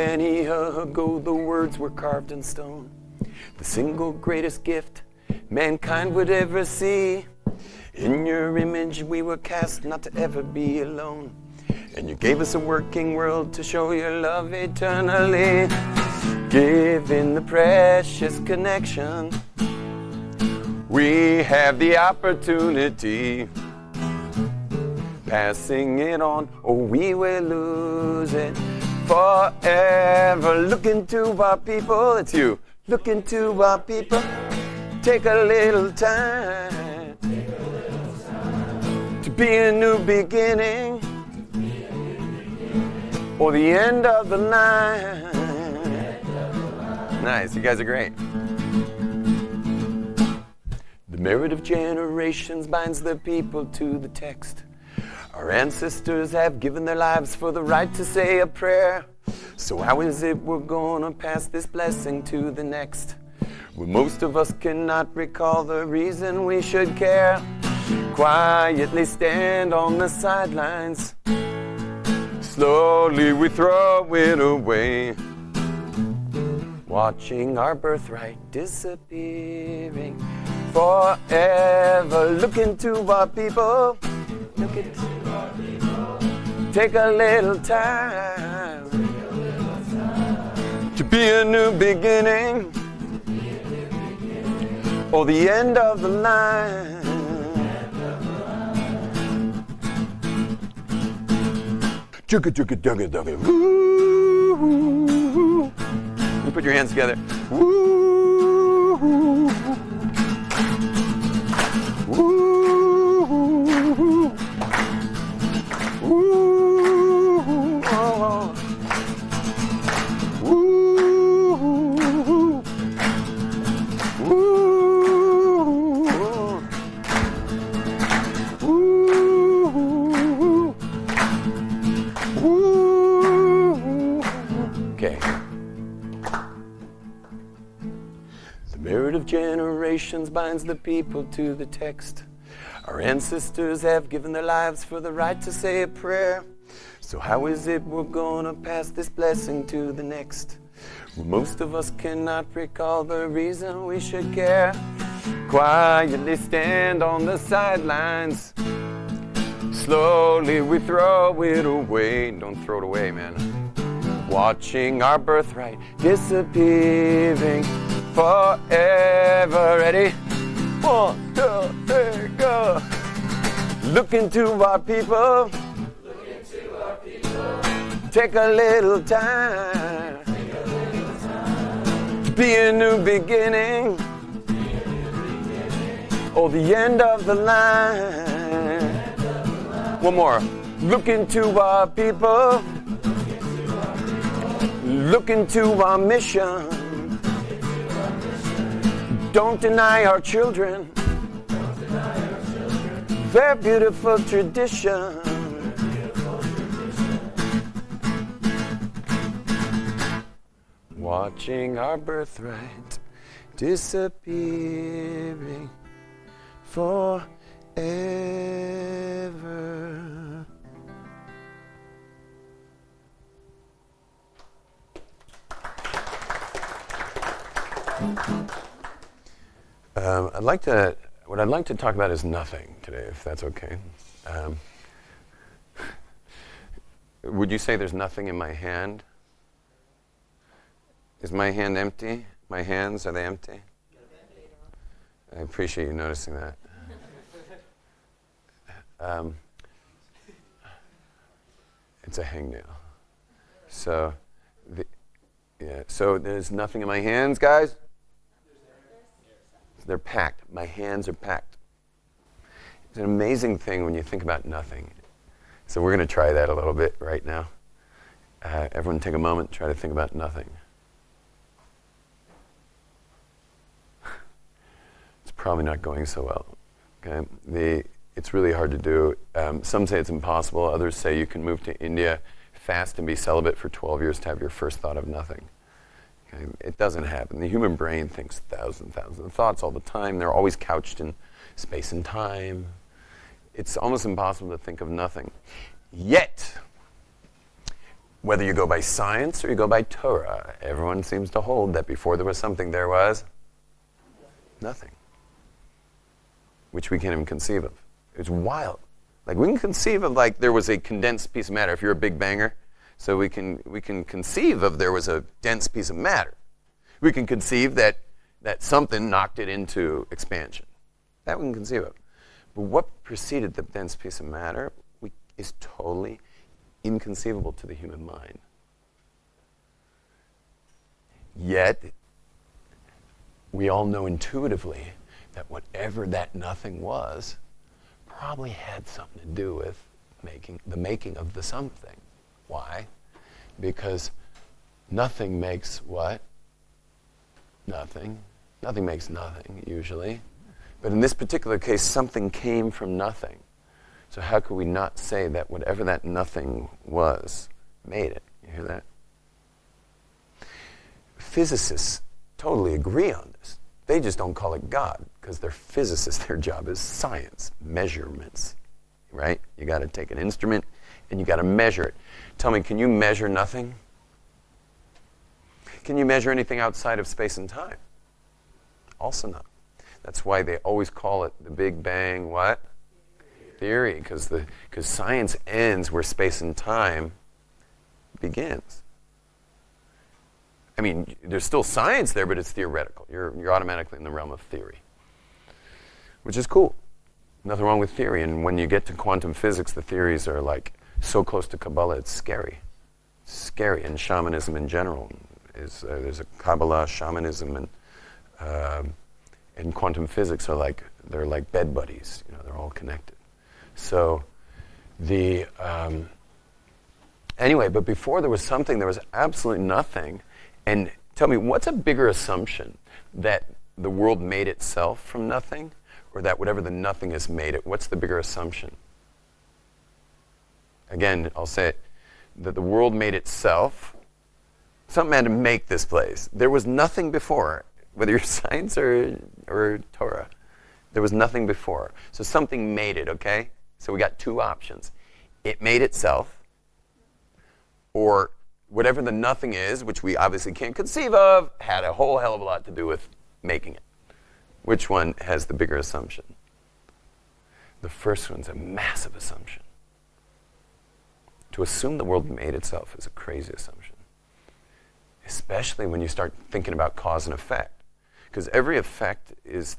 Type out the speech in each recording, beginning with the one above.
millennia ago, the words were carved in stone. The single greatest gift mankind would ever see. In your image we were cast not to ever be alone. And you gave us a working world to show your love eternally. Given the precious connection, we have the opportunity. Passing it on, or we will lose it forever. Look into our people, it's you. Look into our people. Take a little time to be a new beginning, or the end of the line. Nice, you guys are great. The merit of generations binds the people to the text. Our ancestors have given their lives for the right to say a prayer. So how is it we're gonna pass this blessing to the next? When most of us cannot recall the reason we should care. Quietly stand on the sidelines. Slowly we throw it away. Watching our birthright disappearing forever. Look into our people. Look into our people. Take a little time to be a new beginning, or the end of the line. Chugga chugga dugga dugga. Woo. You put your hands together. Woo. Woo. Woo. Oh. Woo. Woo. Okay. The merit of generations binds the people to the text. Our ancestors have given their lives for the right to say a prayer. So how is it we're gonna pass this blessing to the next? Well, most of us cannot recall the reason we should care. Quietly stand on the sidelines. Slowly we throw it away. Don't throw it away, man. Watching our birthright disappearing forever. Ready? 1, 2, 3, go. Look into our people. Look into our people. Take a little time. Take a little time. Be a new beginning. Be a new beginning. Or the end of the line. One more. Look into our people. Look into our mission. Don't deny our children. Their beautiful tradition. Watching our birthright disappearing forever. What I'd like to talk about is nothing today, if that's okay. Would you say there's nothing in my hand? Is my hand empty? My hands, are they empty? I appreciate you noticing that. It's a hangnail. So there's nothing in my hands, guys? They're packed. My hands are packed. It's an amazing thing when you think about nothing. So we're going to try that a little bit right now. Everyone take a moment, try to think about nothing. It's probably not going so well. Okay? It's really hard to do. Some say it's impossible. Others say you can move to India, fast and be celibate for 12 years to have your first thought of nothing. Okay? It doesn't happen. The human brain thinks thousands of thoughts all the time. They're always couched in space and time. It's almost impossible to think of nothing. Yet, Whether you go by science or you go by Torah, everyone seems to hold that before there was something, there was nothing. Which we can't even conceive of. It's wild. Like, we can conceive of, like, there was a condensed piece of matter, if you're a big banger. So we can conceive of there was a dense piece of matter. We can conceive that something knocked it into expansion. That we can conceive of. But what preceded the dense piece of matter is totally inconceivable to the human mind. Yet, we all know intuitively that whatever that nothing was probably had something to do with the making of the something. Why? Because nothing makes what? Nothing. Nothing makes nothing, usually. But in this particular case, something came from nothing. So how could we not say that whatever that nothing was made it? You hear that? Physicists totally agree on this. They just don't call it God, because they're physicists. Their job is science, measurements, right? You got to take an instrument and you got to measure it. Tell me, can you measure nothing? Can you measure anything outside of space and time? Also not. That's why they always call it the Big Bang what? Theory, because science ends where space and time begins. I mean, there's still science there, but it's theoretical. You're automatically in the realm of theory, which is cool. Nothing wrong with theory. And when you get to quantum physics, the theories are like so close to Kabbalah, it's scary. It's scary. And shamanism in general is there's a Kabbalah, shamanism, and quantum physics are like they're like bed buddies. You know, they're all connected. So anyway, but before there was something, there was absolutely nothing. And tell me, what's a bigger assumption? That the world made itself from nothing, or that whatever the nothing has made it? What's the bigger assumption? Again, I'll say it, that the world made itself. Something had to make this place. There was nothing before, whether you're science or Torah. There was nothing before. So something made it, okay? So we got two options. It made itself, or whatever the nothing is, which we obviously can't conceive of, had a whole hell of a lot to do with making it. Which one has the bigger assumption? The first one's a massive assumption. To assume the world made itself is a crazy assumption. Especially when you start thinking about cause and effect. Because every effect is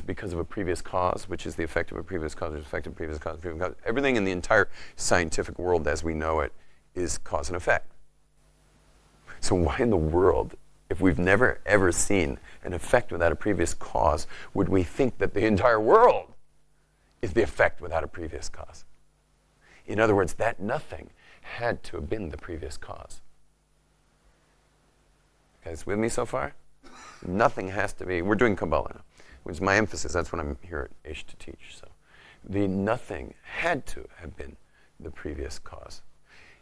because of a previous cause, which is the effect of a previous cause, which is the effect of a previous cause, previous cause. Everything in the entire scientific world as we know it is cause and effect. So why in the world, if we've never ever seen an effect without a previous cause, would we think that the entire world is the effect without a previous cause? In other words, that nothing had to have been the previous cause. You guys with me so far? Nothing has to be. We're doing Kabbalah now, which is my emphasis. That's what I'm here at Ish to teach. So the nothing had to have been the previous cause.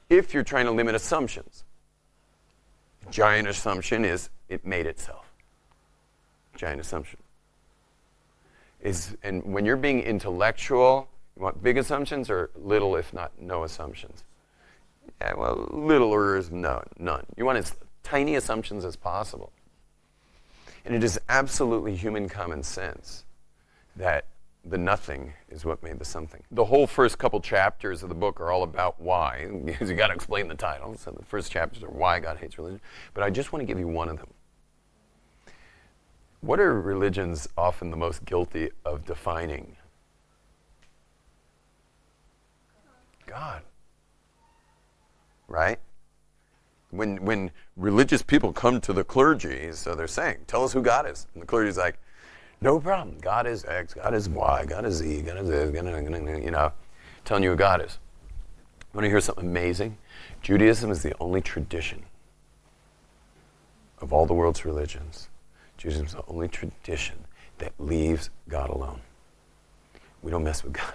If you're trying to limit assumptions, giant assumption is it made itself. Giant assumption. And when you're being intellectual, you want big assumptions or little, if not no assumptions? Yeah, well, little or none. You want as tiny assumptions as possible. And it is absolutely human common sense that the nothing is what made the something. The whole first couple chapters of the book are all about why, because you got to explain the title. So the first chapters are why God hates religion. But I just want to give you one of them. What are religions often the most guilty of defining? God. Right? When religious people come to the clergy, so they're saying, tell us who God is. And the clergy's like, no problem. God is X, God is Y, God is Z, God is this, you know, telling you who God is. Want to hear something amazing? Judaism is the only tradition of all the world's religions. Judaism is the only tradition that leaves God alone. We don't mess with God.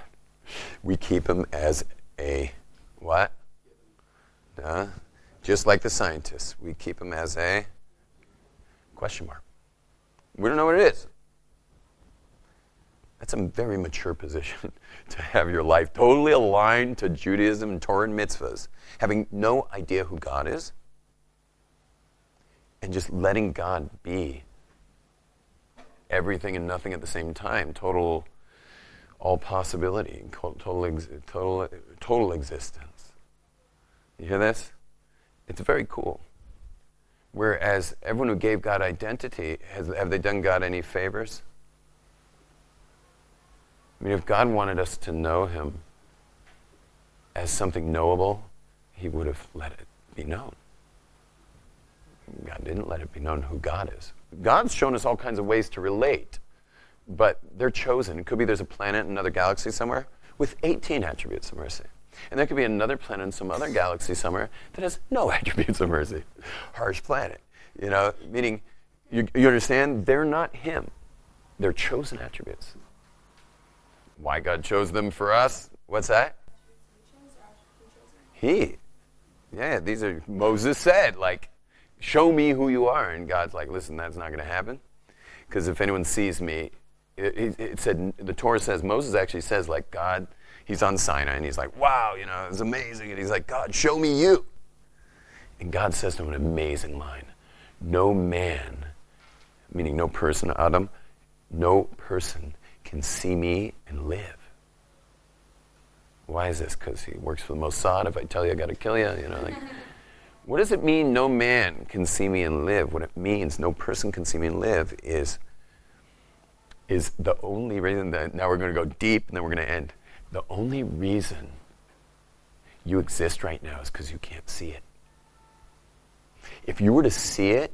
We keep him as a what? Just like the scientists. We keep him as a question mark. We don't know what it is. That's a very mature position to have your life totally aligned to Judaism and Torah and mitzvahs, having no idea who God is, and just letting God be everything and nothing at the same time, total, all possibility, total existence. You hear this? It's very cool. Whereas everyone who gave God identity, have they done God any favors? I mean, if God wanted us to know him as something knowable, he would have let it be known. God didn't let it be known who God is. God's shown us all kinds of ways to relate, but they're chosen. It could be there's a planet in another galaxy somewhere with 18 attributes of mercy. And there could be another planet in some other galaxy somewhere that has no attributes of mercy. Harsh planet. You know, meaning, you understand? They're not him. They're chosen attributes. Why God chose them for us? What's that? He. Yeah, these are, Moses said, like, show me who you are. And God's like, listen, that's not going to happen. Because if anyone sees me, it said, the Torah says, Moses actually says, like, God, he's on Sinai, and he's like, wow, you know, it's amazing. And he's like, God, show me you. And God says to him an amazing line. No man, meaning no person, Adam, no person can see me and live. Why is this? Because he works for the Mossad. If I tell you, I got to kill you. You know, like, what does it mean? No man can see me and live. What it means, no person can see me and live, is the only reason that now we're going to go deep and then we're going to end. The only reason you exist right now is because you can't see it. If you were to see it,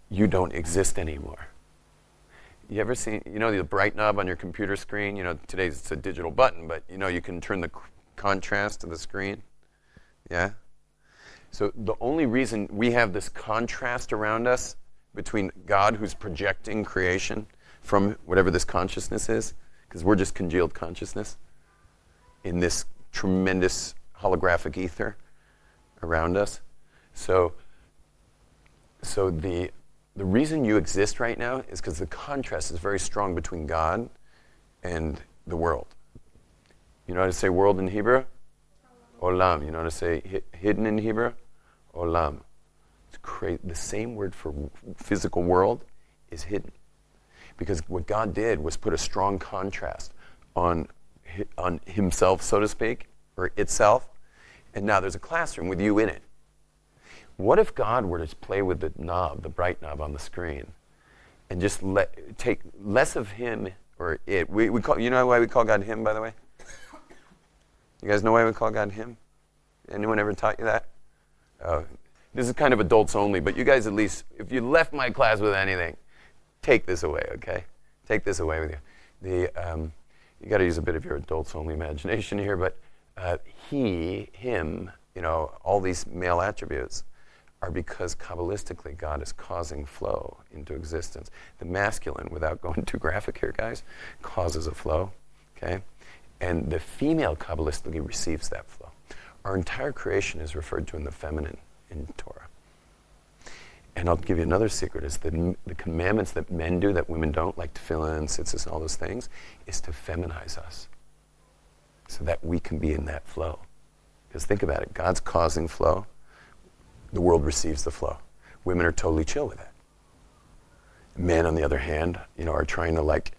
you don't exist anymore. You ever seen, you know, the bright knob on your computer screen? You know, today it's a digital button, but, you know, you can turn the contrast to the screen. Yeah? So the only reason we have this contrast around us between God, who's projecting creation from whatever this consciousness is, because we're just congealed consciousness in this tremendous holographic ether around us. So the reason you exist right now is because the contrast is very strong between God and the world. You know how to say world in Hebrew? Olam. You know how to say hidden in Hebrew? Olam. It's crazy. The same word for physical world is hidden. Because what God did was put a strong contrast on himself, so to speak, or itself, and now there's a classroom with you in it. What if God were to play with the knob, the bright knob on the screen, and just take less of him or it? We call, you know why we call God him, by the way? You guys know why we call God him? Anyone ever taught you that? This is kind of adults only, but you guys at least, if you left my class with anything, take this away, okay? Take this away with you. You got to use a bit of your adults only imagination here, but he, him, you know, all these male attributes are because Kabbalistically God is causing flow into existence. The masculine, without going too graphic here, guys, causes a flow, okay? And the female Kabbalistically receives that flow. Our entire creation is referred to in the feminine in Torah. And I'll give you another secret, is the commandments that men do that women don't, like tefillin, tzitzis, and all those things, is to feminize us so that we can be in that flow. Because think about it, God's causing flow, the world receives the flow. Women are totally chill with that. Men, on the other hand, you know, are trying to, like,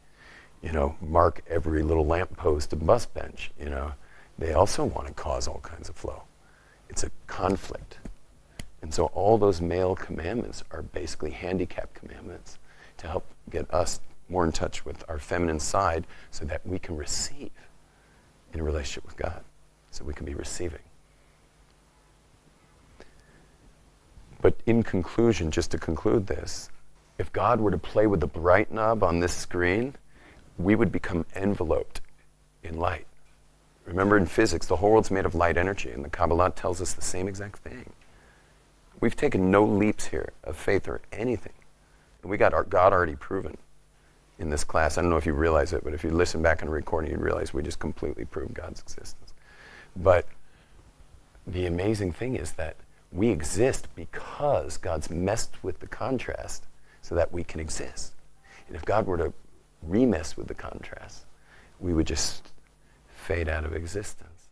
you know, mark every little lamppost and bus bench, you know. They also want to cause all kinds of flow. It's a conflict. And so all those male commandments are basically handicap commandments to help get us more in touch with our feminine side so that we can receive in a relationship with God, so we can be receiving. But in conclusion, just to conclude this, if God were to play with the bright knob on this screen, we would become enveloped in light. Remember, in physics, the whole world's made of light energy, and the Kabbalah tells us the same exact thing. We've taken no leaps here of faith or anything. And we got our God already proven in this class. I don't know if you realize it, but if you listen back on the recording, you'd realize we just completely proved God's existence. But the amazing thing is that we exist because God's messed with the contrast so that we can exist. And if God were to remess with the contrast, we would just fade out of existence.